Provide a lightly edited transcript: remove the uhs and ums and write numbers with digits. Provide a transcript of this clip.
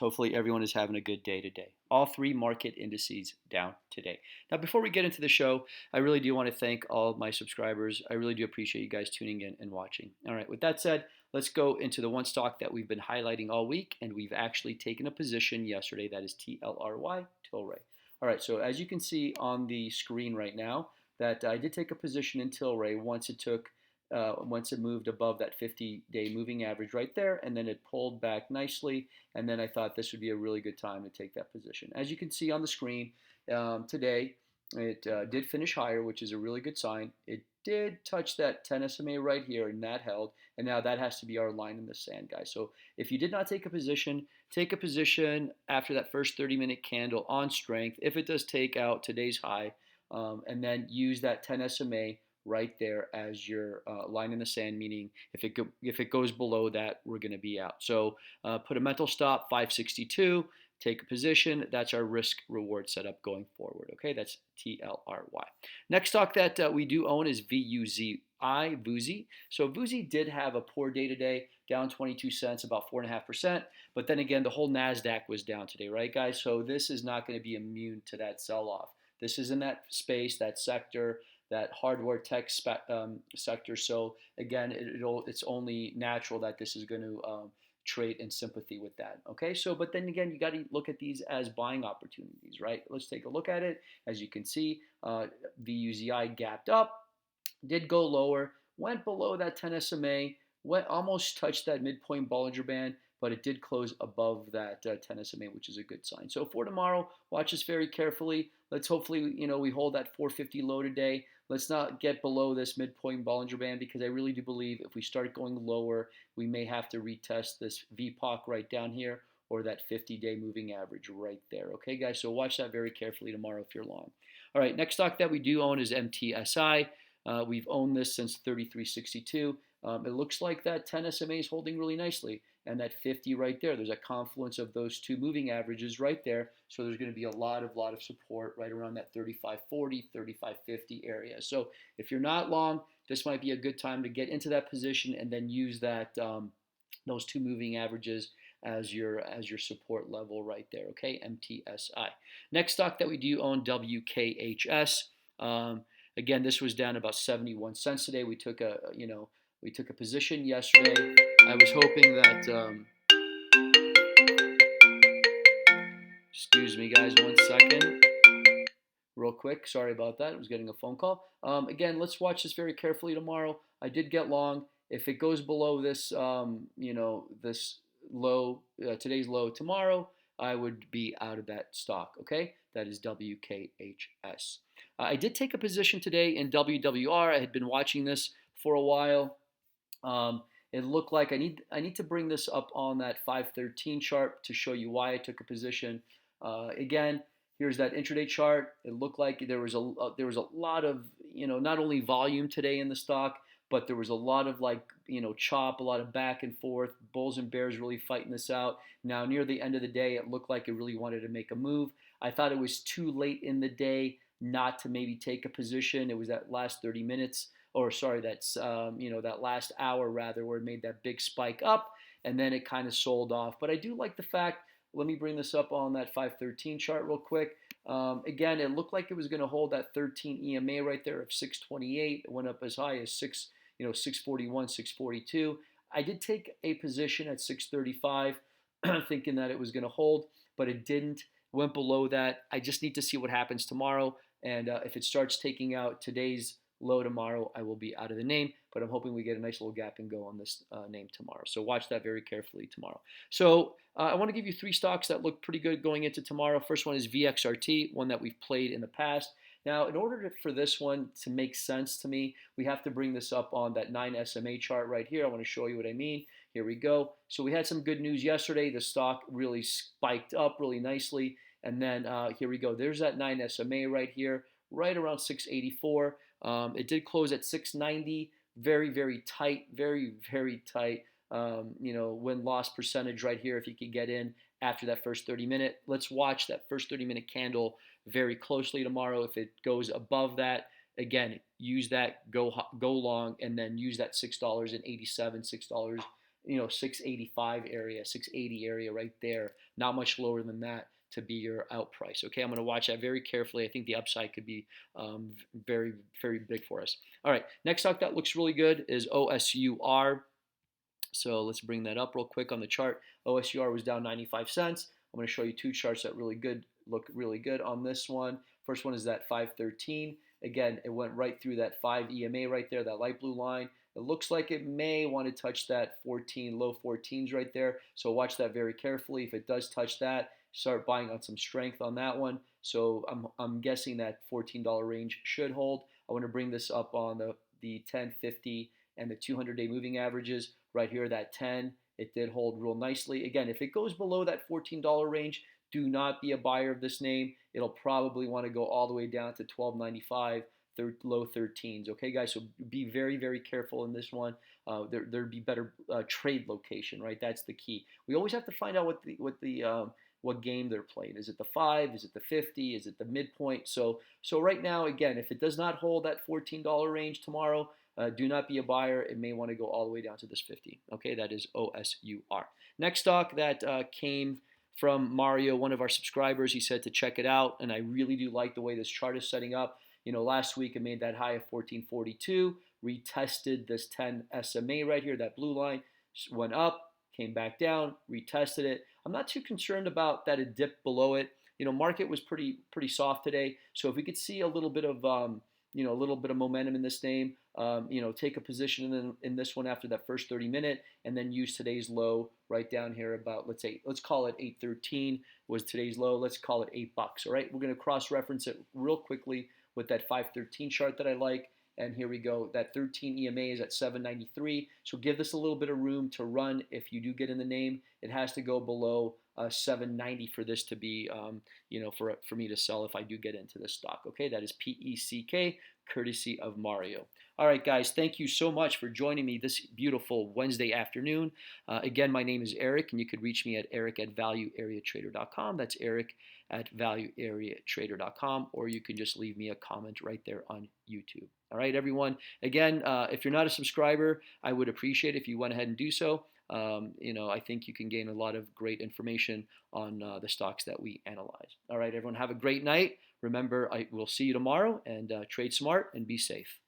Hopefully everyone is having a good day today. All three market indices down today. Now, before we get into the show, I really do want to thank all of my subscribers. I really do appreciate you guys tuning in and watching. All right, with that said, let's go into the one stock that we've been highlighting all week, and we've actually taken a position yesterday. That is TLRY, Tilray. All right, so as you can see on the screen right now, that I did take a position in Tilray once it moved above that 50-day moving average right there, and then it pulled back nicely, and then I thought this would be a really good time to take that position. As you can see on the screen, today it did finish higher, which is a really good sign. It did touch that 10 SMA right here, and that held, and now that has to be our line in the sand, guys. So if you did not take a position after that first 30-minute candle on strength, if it does take out today's high, and then use that 10 SMA right there as your line in the sand, meaning if it goes below that, we're going to be out. So put a mental stop, 562, take a position. That's our risk reward setup going forward. Okay, that's TLRY. Next stock that we do own is VUZI. So VUZI did have a poor day today, down 22 cents, about 4.5%. But then again, the whole NASDAQ was down today, right, guys? So this is not going to be immune to that sell-off. This is in that space, that sector, that hardware tech sector. So again, it's only natural that this is going to trade in sympathy with that. Okay, so but then again, you got to look at these as buying opportunities, right? Let's take a look at it. As you can see, VUZI gapped up, did go lower, went below that 10 SMA, almost touched that midpoint Bollinger Band, but it did close above that 10 SMA, which is a good sign. So for tomorrow, watch this very carefully. Let's hopefully, we hold that 450 low today. Let's not get below this midpoint Bollinger Band, because I really do believe if we start going lower, we may have to retest this VPOC right down here, or that 50-day moving average right there. Okay, guys, so watch that very carefully tomorrow if you're long. All right, next stock that we do own is MTSI. We've owned this since 33.62. It looks like that 10 SMA is holding really nicely, and that 50 right there. There's a confluence of those two moving averages right there. So there's going to be a lot of support right around that 35.40, 35.50 area. So if you're not long, this might be a good time to get into that position and then use that those two moving averages as your support level right there. Okay, MTSI. Next stock that we do own, WKHS. Again, this was down about 71 cents today. We took a position yesterday. I was hoping that. Excuse me, guys, 1 second. Real quick, sorry about that. I was getting a phone call. Again, let's watch this very carefully tomorrow. I did get long. If it goes below this, this low, today's low tomorrow, I would be out of that stock. Okay, that is WKHS. I did take a position today in WWR. I had been watching this for a while. It looked like I need to bring this up on that 513 chart to show you why I took a position. Again, here's that intraday chart. It looked like there was a lot of not only volume today in the stock, but there was a lot of chop, a lot of back and forth. Bulls and bears really fighting this out. Now near the end of the day, it looked like it really wanted to make a move. I thought it was too late in the day not to maybe take a position. It was that last 30 minutes, or sorry, that's that last hour rather, where it made that big spike up, and then it kind of sold off. But I do like the fact. Let me bring this up on that 513 chart real quick. Again, it looked like it was going to hold that 13 EMA right there of 628. It went up as high as 641, 642. I did take a position at 635, thinking that it was going to hold, but it didn't. Went below that. I just need to see what happens tomorrow, and if it starts taking out today's low tomorrow, I will be out of the name, but I'm hoping we get a nice little gap and go on this name tomorrow. So watch that very carefully tomorrow. So I want to give you three stocks that look pretty good going into tomorrow. First one is VXRT, one that we've played in the past. Now, in order for this one to make sense to me, we have to bring this up on that 9 SMA chart right here. I want to show you what I mean. Here we go. So we had some good news yesterday. The stock really spiked up really nicely. And then here we go. There's that 9 SMA right here, right around 684. It did close at 690. Very, very tight. Very, very tight. Win-loss percentage right here if you could get in after that first 30-minute. Let's watch that first 30-minute candle very closely tomorrow. If it goes above that, again, use that, go long, and then use that $6.87, 685 area, 680 area right there. Not much lower than that to be your out price. Okay, I'm going to watch that very carefully. I think the upside could be very, very big for us. All right, next stock that looks really good is OSUR. So let's bring that up real quick on the chart. OSUR was down 95 cents. I'm going to show you two charts that look really good on this one. First one is that 513. Again, it went right through that 5 EMA right there, that light blue line. It looks like it may want to touch that 14, low 14s right there. So watch that very carefully. If it does touch that, start buying on some strength on that one. So I'm guessing that $14 range should hold. I want to bring this up on the 10, 50, and the 200-day moving averages. Right here, that 10, it did hold real nicely. Again, if it goes below that $14 range, do not be a buyer of this name. It'll probably want to go all the way down to $12.95, low 13s. Okay, guys, so be very, very careful in this one. There'd be better trade location, right? That's the key. We always have to find out what game they're playing. Is it the 5? Is it the 50? Is it the midpoint? So right now, again, if it does not hold that $14 range tomorrow, do not be a buyer. It may want to go all the way down to this 50. Okay, that is OSUR. Next stock that came from Mario, one of our subscribers. He said to check it out, and I really do like the way this chart is setting up. Last week it made that high of 1442, retested this 10 SMA right here, that blue line, went up, came back down, retested it. I'm not too concerned about that it dipped below it. Market was pretty soft today, so if we could see a little bit of momentum in this name, take a position in this one after that first 30-minute, and then use today's low right down here about, let's call it 813 was today's low. Let's call it $8. All right, we're going to cross-reference it real quickly with that 513 chart that I like. And here we go. That 13 EMA is at 793. So give this a little bit of room to run if you do get in the name. It has to go below 790 for this to be, for me to sell if I do get into this stock. Okay, that is PECK, courtesy of Mario. All right, guys, thank you so much for joining me this beautiful Wednesday afternoon. Again, my name is Eric, and you could reach me at eric@valueareatrader.com. That's eric@valueareatrader.com, or you can just leave me a comment right there on YouTube. All right, everyone. Again, if you're not a subscriber, I would appreciate it if you went ahead and do so. I think you can gain a lot of great information on the stocks that we analyze. All right, everyone, have a great night. Remember, I will see you tomorrow, and trade smart and be safe.